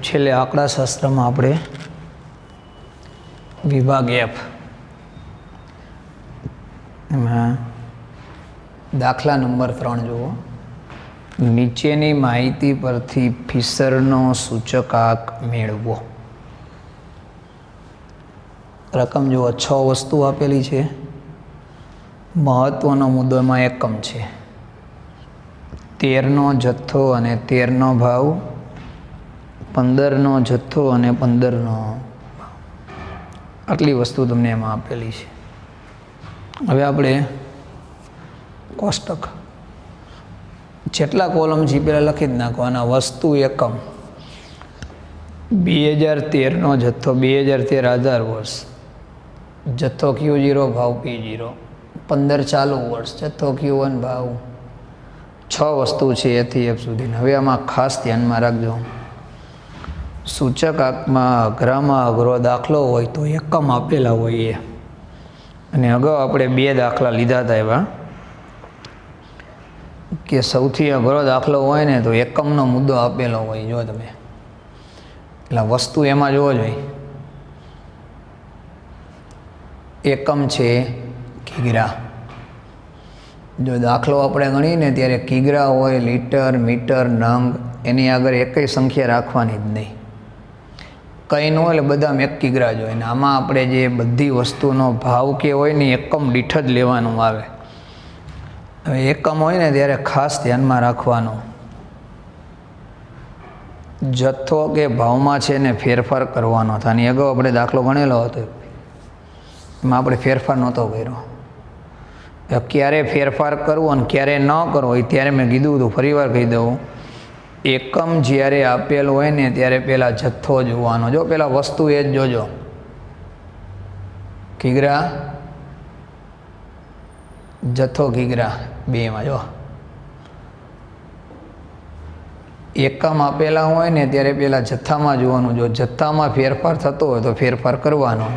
છેલ્લે આંકડાશાસ્ત્રમાં આપણે વિભાગ એફ એમાં દાખલા નંબર 3 જુઓ. નીચેની માહિતી પરથી ફિશરનો સૂચકાંક મેળવો. રકમ જુઓ, 6 વસ્તુ આપેલી છે. મહત્વનો મુદ્દો એમાં એકમ છે. 13નો જથ્થો અને 13નો ભાવ, 15નો જથ્થો અને 15નો ભાવ. આટલી વસ્તુ તમને એમાં આપેલી છે. હવે આપણે કોષ્ટક જેટલા કોલમ છે પહેલાં લખી જ નાખવાના. વસ્તુ એકમ 2013નો જથ્થો 2013 આધાર વર્ષ, જથ્થો Q0 ભાવ P0, 15 ચાલુ વર્ષ, જથ્થો Q1 ભાવ. 6 વસ્તુ છે એથી એફ સુધી. હવે આમાં ખાસ ધ્યાનમાં રાખજો, સૂચકાંકમાં અઘરામાં અઘરો દાખલો હોય તો એકમ આપેલા હોય એ. અને અગાઉ આપણે 2 દાખલા લીધા હતા એવા કે સૌથી અઘરો દાખલો હોય ને તો એકમનો મુદ્દો આપેલો હોય. જો તમે એટલે વસ્તુ એમાં જોવો જોઈએ. એકમ છે કિગ્રા. જો દાખલો આપણે ગણીને ત્યારે કિગ્રા હોય, લીટર, મીટર, નંગ, એની આગળ એકેય સંખ્યા રાખવાની જ નહીં. કંઈ ન હોય એટલે બધામાં 1 કિગ્રા જ હોય. ને આમાં આપણે જે બધી વસ્તુનો ભાવ કે હોય ને એકમ દીઠ જ લેવાનું આવે. હવે એકમ હોય ને ત્યારે ખાસ ધ્યાનમાં રાખવાનું, જથ્થો કે ભાવમાં છે ને ફેરફાર કરવાનો થાય. અને અગાઉ આપણે દાખલો ગણેલો હતો એમાં આપણે ફેરફાર નહોતો કર્યો. ક્યારે ફેરફાર કરવો અને ક્યારે ન કરવો એ ત્યારે મેં કીધું હતું, ફરીવાર કહી દઉં. એકમ જ્યારે આપેલું હોય ને ત્યારે પહેલાં જથ્થો જોવાનો. જો પહેલાં વસ્તુ એ જ જોજો, કિગ્રા, જથ્થો કિગ્રા બેમાં. જો એકમ આપેલા હોય ને ત્યારે પહેલાં જથ્થામાં જોવાનું. જો જથ્થામાં ફેરફાર થતો હોય તો ફેરફાર કરવાનો.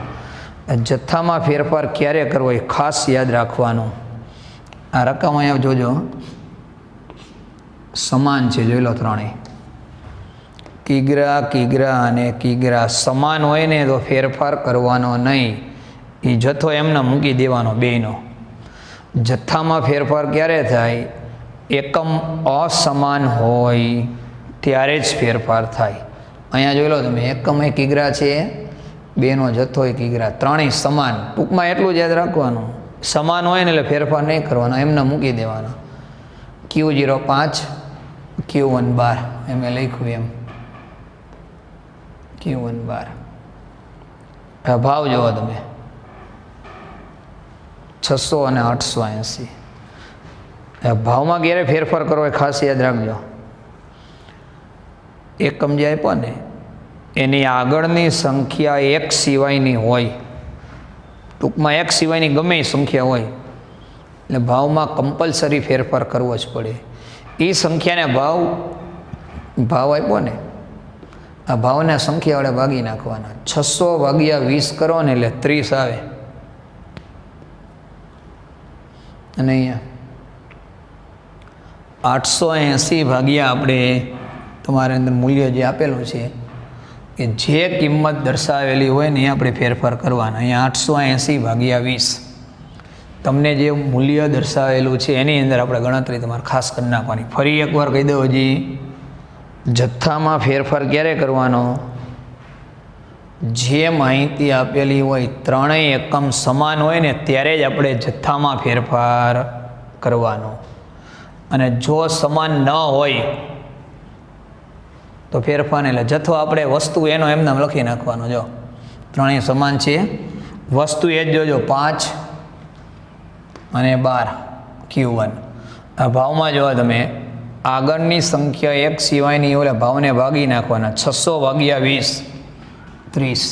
જથ્થામાં ફેરફાર ક્યારે કરવો એ ખાસ યાદ રાખવાનું. આ રકમ અહીંયા જોજો, સમાન છે, જોઈ લો ત્રણેય. કિગ્રા, કિગ્રા અને કિગ્રા સમાન હોય ને તો ફેરફાર કરવાનો નહીં. એ જથ્થો એમને મૂકી દેવાનો બેયનો. જથ્થામાં ફેરફાર ક્યારે થાય? એકમ અસમાન હોય ત્યારે જ ફેરફાર થાય. અહીંયા જોઈ લો તમે, એકમ એ કિગ્રા છે, બેનો જથ્થો એ કિગ્રા, ત્રણેય સમાન. ટૂંકમાં એટલું જ યાદ રાખવાનું, સમાન હોય ને એટલે ફેરફાર નહીં કરવાનો, એમને મૂકી દેવાનો. Q0 5, Q1 12, એમ લખ્યું એમ, Q1 12. ભાવ જોવો તમે, 600 અને 880. ભાવમાં ક્યારે ફેરફાર કરવો એ ખાસ યાદ રાખજો. એકમ જે આપ્યો ને એની આગળની સંખ્યા 1 સિવાયની હોય. ટૂંકમાં 1 સિવાયની ગમે એ સંખ્યા હોય એટલે ભાવમાં કમ્પલસરી ફેરફાર કરવો જ પડે. એ સંખ્યાને ભાવ આપ્યો ને, આ ભાવના સંખ્યા વડે ભાગી નાખવાના. 600 ભાગ્યા 20 કરો ને એટલે 30 આવે. અને અહીંયા 880 ભાગ્યા આપણે તમારે અંદર મૂલ્ય જે આપેલું છે કે જે કિંમત દર્શાવેલી હોય ને એ આપણે ફેરફાર કરવાના. અહીંયા 880 ભાગ્યા 20 તમને જે મૂલ્ય દર્શાવેલું છે એની અંદર આપણે ગણતરી તમારે ખાસ કરી નાખવાની. ફરી એકવાર કહી દઉં, હજી જથ્થામાં ફેરફાર ક્યારે કરવાનો? જે માહિતી આપેલી હોય ત્રણેય એકમ સમાન હોય ને ત્યારે જ આપણે જથ્થામાં ફેરફાર કરવાનો. અને જો સમાન ન હોય તો ફેરફાર એટલે જથ્થો આપણે વસ્તુ એનો એમને લખી નાખવાનો. જો ત્રણેય સમાન છે, વસ્તુ એ જ જોજો, 5 અને 12 Q1. આ ભાવમાં જોવા તમે, આગળની સંખ્યા 1 સિવાયની ઓલા ભાવને ભાગી નાખવાના. 600 ભાગ્યા 20 30,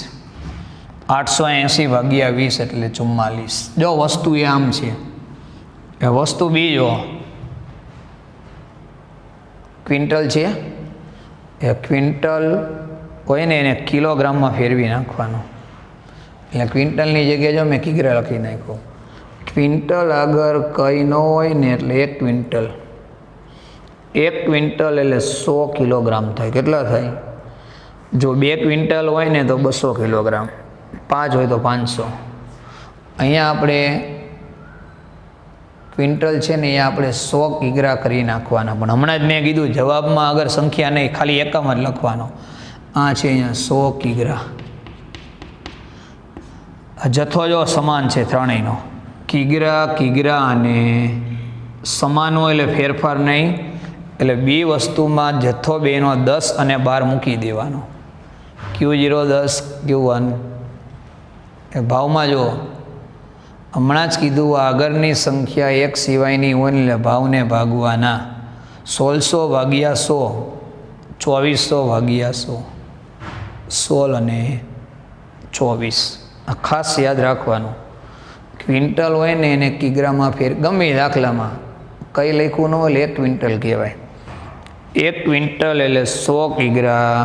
880 ભાગ્યા 20 એટલે 44. જો વસ્તુ એ આમ છે. એ વસ્તુ બી જો ક્વિન્ટલ છે, એ ક્વિન્ટલ હોય ને એને કિલોગ્રામમાં ફેરવી નાખવાનું. એટલે ક્વિન્ટલની જગ્યાએ જો મેં કિગ્રા લખી નાખ્યો. ક્વિન્ટલ આગળ કંઈ ન હોય ને એટલે 1 ક્વિન્ટલ. 1 ક્વિન્ટલ એટલે 100 કિલોગ્રામ થાય. કેટલા થાય? જો 2 ક્વિન્ટલ હોય ને તો 200 કિલોગ્રામ, 5 હોય તો 500. અહીંયા આપણે ક્વિન્ટલ છે ને એ આપણે 100 કિગ્રા કરી નાખવાના. પણ હમણાં જ મેં કીધું જવાબમાં અગર સંખ્યા નહીં, ખાલી એકમ જ લખવાનો. આ છે અહીંયા 100 કિગ્રા. જથ્થો જો સમાન છે ત્રણેયનો, કિગ્રા કિગ્રા અને સમાન હોય એટલે ફેરફાર નહીં. એટલે બે વસ્તુમાં જથ્થો બેનો 10 અને 12 મૂકી દેવાનો. Q0 10, Q1 એ ભાવમાં જો હમણાં જ કીધું આગળની સંખ્યા એક સિવાયની હોય ને એટલે ભાવને ભાગવાના. 1600 ભાગ્યા 100, 2400 ભાગ્યા 100, 16 અને 24. આ ખાસ યાદ રાખવાનું. ક્વિન્ટલ હોય ને એને કિગ્રામાં ફેર, ગમે દાખલામાં કંઈ લખ્યું ન હોય 1 ક્વિન્ટલ કહેવાય. 1 ક્વિન્ટલ એટલે 100 કિગ્રા.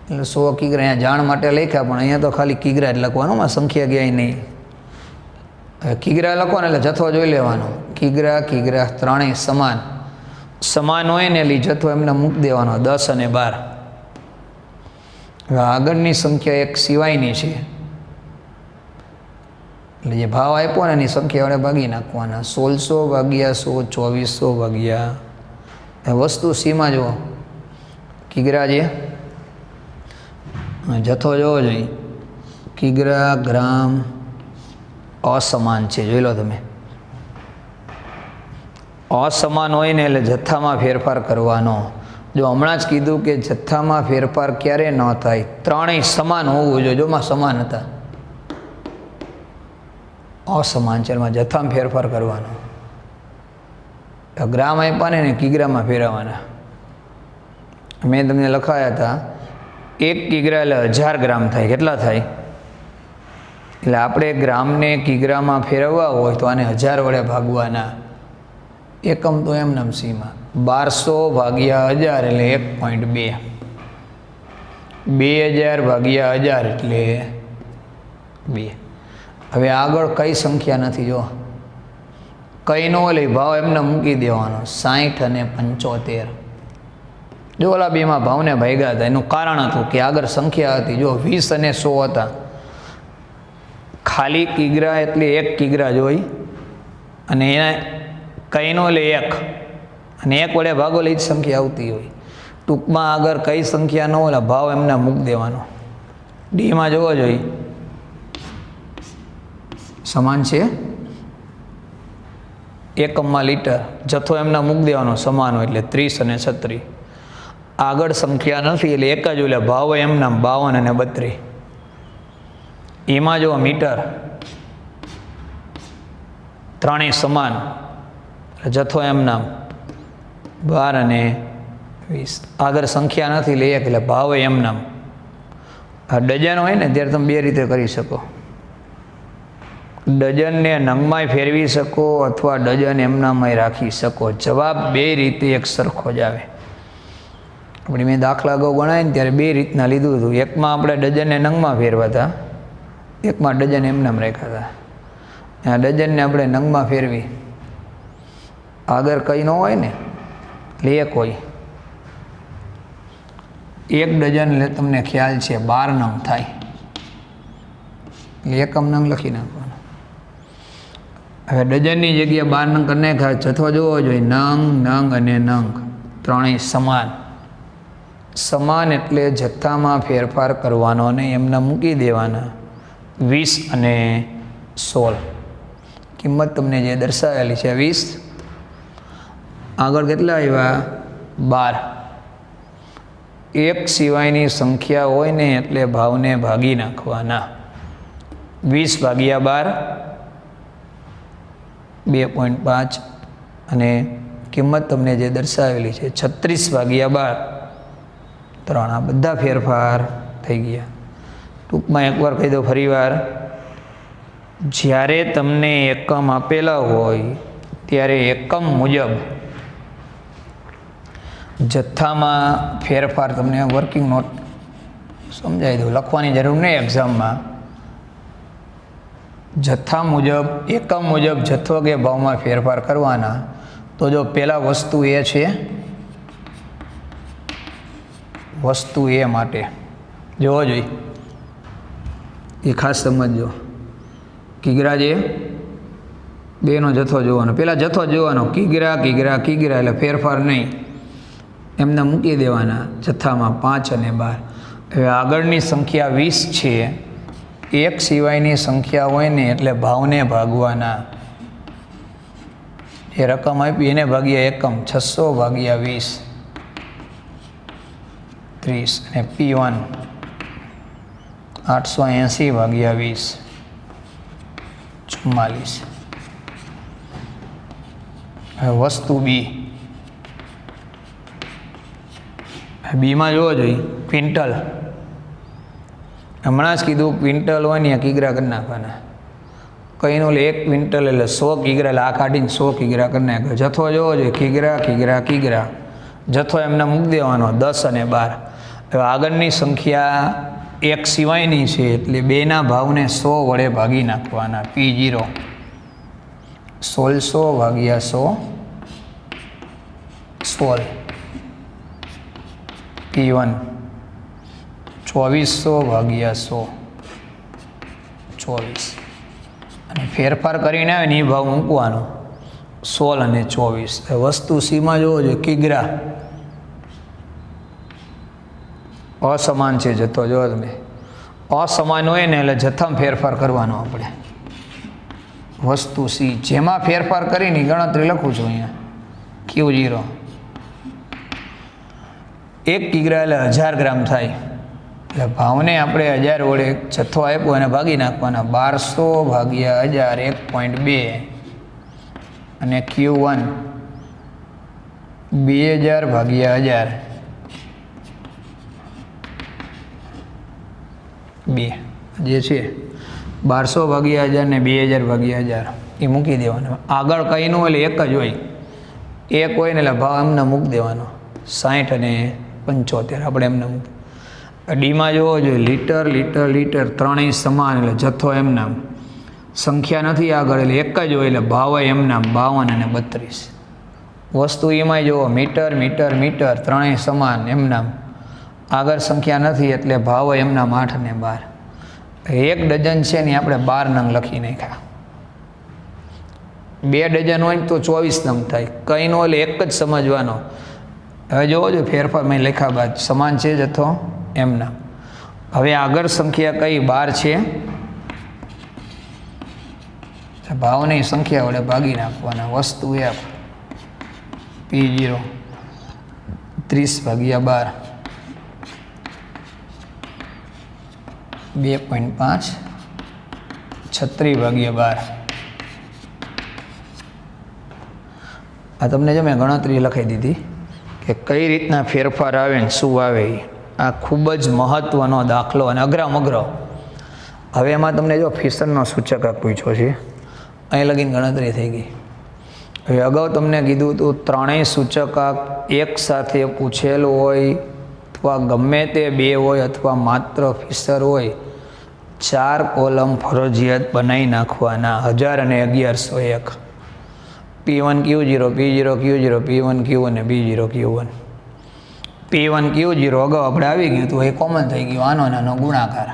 એટલે 100 કિગ્રા અહીંયા જાણ માટે લખ્યા, પણ અહીંયા તો ખાલી કિગ્રા જ લખવાનું, સંખ્યા ક્યાંય નહીં. કિગ્રા લખો ને એટલે જથ્થો જોઈ લેવાનો. કિગ્રા કિગ્રા ત્રણેય સમાન. સમાન હોય ને એટલે જથ્થો એમને મૂકી દેવાનો 10 અને 12. હવે આગળની સંખ્યા એક સિવાયની છે એટલે જે ભાવ આપ્યો ને એની સંખ્યા વડે ભાગી નાખવાના. 1600 ભાગ્યા 100, 2400 ભાગ્યા વસ્તુ સીમાં જુઓ. કિગ્રા જે જથ્થો જોવો જોઈએ. કિગ્રા ગ્રામ અસમાન છે, જોઈ લો તમે. અસમાન હોય ને એટલે જથ્થામાં ફેરફાર કરવાનો. જો હમણાં જ કીધું કે જથ્થામાં ફેરફાર ક્યારે ન થાય, ત્રણેય સમાન હોવું જોઈએ. જોમાં સમાન હતા, અસમાન છે એમાં જથ્થામાં ફેરફાર કરવાનો. ગ્રામ આપ્યા ને કિગ્રામાં ફેરવવાના. મેં તમને લખાયા હતા 1 કિગ્રા એટલે 1000 ગ્રામ થાય. કેટલા થાય? એટલે આપણે ગ્રામને કિગ્રામાં ફેરવવા હોય તો આને 1000 વડે ભાગવાના. એકમ તો એમનેમ સીમાં. 1200 ભાગ્યા 1000 એટલે 1.2. 2000 ભાગ્યા 1000 એટલે 2. હવે આગળ કઈ સંખ્યા નથી, જો કઈ નો લે ભાવ એમને મૂકી દેવાનો. 60 અને 75. જો ઓલા બેમાં ભાવને ભાગ્યા હતા, એનું કારણ હતું કે આગળ સંખ્યા હતી. જો 20 અને 100 હતા. ખાલી કિગ્રા એટલે 1 કિગ્રા જોઈ અને એને કઈનો લે 1 અને 1 વડે ભાગો લઈ જ સંખ્યા આવતી હોય. ટૂંકમાં આગળ કઈ સંખ્યા ન હોય ભાવ એમને મૂકી દેવાનો. ડીમાં જોવો જોઈએ સમાન છે. એકમમાં લીટર. જથ્થો એમને મૂકી દેવાનો સમાન હોય એટલે 30 અને 36. આગળ સંખ્યા નથી એટલે એક જ એટલે ભાવ એમના 52 અને 32. એમાં જો મીટર, ત્રણેય સમાન. જથ્થો એમના 12 અને 20. આગળ સંખ્યા નથી લે એટલે ભાવ એમના. ડઝન હોય ને ત્યારે તમે 2 રીતે કરી શકો. ડઝનને નંગમાંય ફેરવી શકો અથવા ડઝન એમનામાંય રાખી શકો. જવાબ 2 રીતે એક સરખો જ આવે. આપણે મેં દાખલા અગાઉ ગણાય ને ત્યારે 2 રીતના લીધું હતું. એકમાં આપણે ડઝનને નંગમાં ફેરવાતા, એકમાં ડઝન એમનામ રાખ્યા હતા. ડઝનને આપણે નંગમાં ફેરવી. આગળ કંઈ ન હોય ને એટલે 1 હોય. 1 ડઝન એટલે તમને ખ્યાલ છે 12 નંગ થાય. એટલે એકમ નંગ લખી નાખવાનો. હવે ડઝનની જગ્યાએ 12 નંગ કરી નાખ્યા. જથ્થો જોવો જોઈએ. નંગ, નંગ અને નંગ ત્રણેય સમાન. સમાન એટલે જથ્થામાં ફેરફાર કરવાનો અને એમને મૂકી દેવાના. 20 અને 16. કિંમત તમને જે દર્શાવેલી છે 20. આગળ કેટલા આવ્યા? 12. એક સિવાયની સંખ્યા હોય ને એટલે ભાવને ભાગી નાખવાના. 20 ભાગ્યા 12 2.5 અને કિંમત તમને જે દર્શાવેલી છે 36 ભાગ્યા 12 3. આ બધા ફેરફાર થઈ ગયા. ટૂંકમાં એકવાર કહી દો ફરીવાર. જ્યારે તમને એકમ આપેલા હોય ત્યારે એકમ મુજબ જથ્થામાં ફેરફાર, તમને વર્કિંગ નોટ સમજાવી દઉં, લખવાની જરૂર નહીં એક્ઝામમાં. જથ્થા મુજબ, એકમ મુજબ જથ્થો કે ભાવમાં ફેરફાર કરવાના. તો જો પહેલાં વસ્તુ એ છે વસ્તુ એ માટે જોવો જોઈએ, એ ખાસ સમજજો. કિગ્રા જે બેનો જથ્થો જોવાનો, પહેલાં જથ્થો જોવાનો, કિગ્રા કિગ્રા કિગ્રા એટલે ફેરફાર નહીં, એમને મૂકી દેવાના જથ્થામાં 5 અને 12. હવે આગળની સંખ્યા 20 છે, એક સિવાયની સંખ્યા હોય ને એટલે ભાવને ભાગવાના. એ રકમ આપી એને ભાગ્યા એકમ, 600 ભાગ્યા 20 30, અને P1 880 ભાગ્યા 20 44. હવે વસ્તુ બીમાં જોવો જોઈએ, ક્વિન્ટલ. હમણાં જ કીધું ક્વિન્ટલ હોય ને કિગ્રા કરી નાખવાના. કઈનું 1 ક્વિન્ટલ એટલે 100 કિગ્રા, એટલે આ કાઢીને 100 કિગ્રા કરી નાખ્યો. જથ્થો જોવો જોઈએ, કિગ્રા કિગ્રા કિગ્રા, જથ્થો એમને મૂકી દેવાનો 10 અને 12. હવે આગળની સંખ્યા એક સિવાયની છે એટલે બેના ભાવને 100 વડે ભાગી નાખવાના. P0 1600 ભાગ્યા 100 16. P1 2400 ભાગ્યા 100 24. અને ફેરફાર કરીને આવે ને એ ભાવ મૂકવાનો 16 અને 24. વસ્તુ સીમાં જોવો જોઈએ, કિગ્રા અસમાન છે જથ્થો. જો તમે અસમાન હોય ને એટલે જથ્થામાં ફેરફાર કરવાનો આપણે. વસ્તુ સી જેમાં ફેરફાર કરીને ગણતરી લખું છું અહીંયા, Q0 1 કિગ્રા એટલે 1000 ગ્રામ થાય, એટલે ભાવને આપણે 1000 વડે જથ્થો આપ્યો અને ભાગી નાખવાના. 1200 ભાગ્યા 1000 1.2, અને Q1 2000 ભાગ્યા 1000 2 જે છે 1200 ભાગ્યા 1000 ને 2000 ભાગ્યા 1000 એ મૂકી દેવાનો. આગળ કંઈનું એટલે એક જ હોય, એક હોય ને એટલે ભાવ એમને મૂકી દેવાનો 60 અને 75 આપણે એમને મૂકી. ડીમાં જોવો જોઈએ, લીટર લીટર લીટર ત્રણેય સમાન એટલે જથ્થો એમના, સંખ્યા નથી આગળ એટલે એક જ હોય એટલે ભાવ એમના 52 અને 32. વસ્તુ એમાંય જુઓ, મીટર મીટર મીટર ત્રણેય સમાન એમના, આગળ સંખ્યા નથી એટલે ભાવ એમના 8 અને 12. 1 ડઝન છે ને આપણે 12 નંગ લખી નાખ્યા. 2 ડઝન હોય તો 24 નંગ થાય. કંઈનો એટલે એક જ સમજવાનો. હવે જોવો જો ફેરફાર મેં લખ્યા બાદ સમાન છે જથ્થો એમના. હવે આગળ સંખ્યા કઈ 12 છે, ભાવની સંખ્યા વડે ભાગી નાખવાના. વસ્તુ એ P0 30 ભાગ્યા 12 2.5 36 ભાગ્યા 12. આ તમને જો મેં ગણતરી લખાઈ દીધી કે કઈ રીતના ફેરફાર આવે ને શું આવે. આ ખૂબ જ મહત્ત્વનો દાખલો અને અઘરામ અઘરો. હવે એમાં તમને જો ફિશરનો સૂચક પૂછ્યો છે, અહીં લગીને ગણતરી થઈ ગઈ. હવે અગાઉ તમને કીધું હતું ત્રણેય સૂચકાંક એક સાથે પૂછેલ હોય અથવા ગમે તે 2 હોય અથવા માત્ર ફિશર હોય, 4 કોલમ ફરજિયાત બનાવી નાખવાના. 1000 અને 1101. P1 Q0 P0 Q0 P1 Q1 અને P0 Q1. P1 Q0 અગાઉ આપણે આવી ગયું હતું, એ કોમન થઈ ગયું. આનો નાનો ગુણાકાર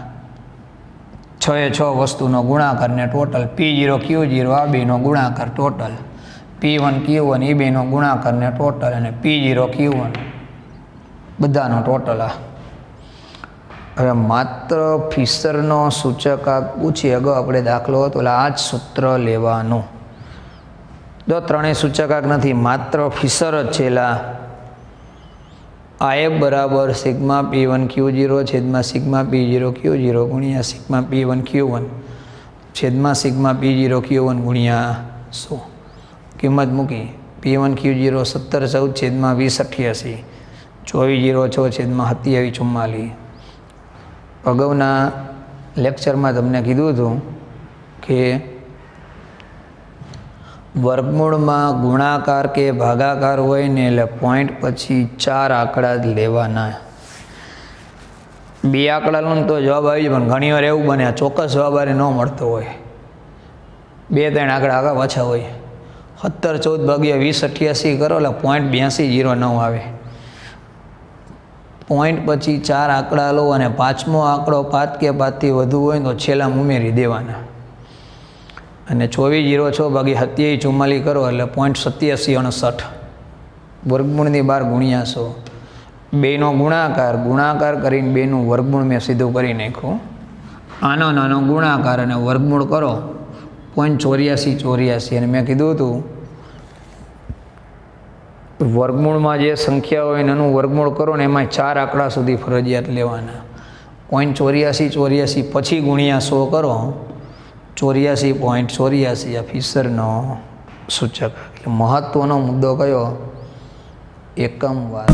6 વસ્તુનો ગુણાકાર ને ટોટલ P0 Q0 આ બેનો ગુણાકાર ટોટલ, P1 Q1 એ બેનો ગુણાકાર ને ટોટલ, અને P0 Q1 બધાનો ટોટલ. હવે માત્ર ફિશરનો સૂચકાંક પૂછી અગાઉ આપણે દાખલો હતો એટલે આ જ સૂત્ર લેવાનું. જો ત્રણેય સૂચકાંક નથી, માત્ર ફિશર જ છે. IF બરાબર સિગ્મા P1 Q0 છેદમાં સિગ્મા P0 Q0 ગુણ્યા સિગ્મા P1 Q1 છેદમાં સિગ્મા P0 Q1 ગુણ્યા 100. કિંમત મૂકી. P1 Q0 17 14 છેદમાં 20 88 24 06 છેદમાં 27 44. અગાઉના લેક્ચરમાં તમને કીધું હતું કે વર્ગમૂળમાં ગુણાકાર કે ભાગાકાર હોય ને એટલે પોઈન્ટ પછી 4 આંકડા જ લેવાના. 2 આંકડા લો ને તો જવાબ આવી જાય, પણ ઘણી વાર એવું બને ચોક્કસ જવાબ ન મળતો હોય, 2-3 આંકડા આગળ પાછા હોય. 17 14 ભાગ્યા 20 88 કરો એટલે .8209 આવે. પોઈન્ટ પછી 4 આંકડા લો અને 5મો આંકડો 5 કે 5થી વધુ હોય તો છેલ્લામાં ઉમેરી દેવાના અને 2406 ભાગી 2744 કરો એટલે 0.8768 વર્ગમૂળની 12 ગુણ્યા 100 બેનો ગુણાકાર કરીને બેનું વર્ગમૂળ મેં સીધું કરી નાખ્યું. આનો નાનો ગુણાકાર અને વર્ગમૂળ કરો 0.8484 અને મેં કીધું હતું વર્ગમૂળમાં જે સંખ્યા હોય એનું વર્ગમૂળ કરો ને એમાં 4 આંકડા સુધી ફરજિયાત લેવાના. 0.8484 પછી ગુણ્યા 100 કરો 84.84 આ ફિશરનો સૂચક. એટલે મહત્વનો મુદ્દો કયો? એકમ વાર.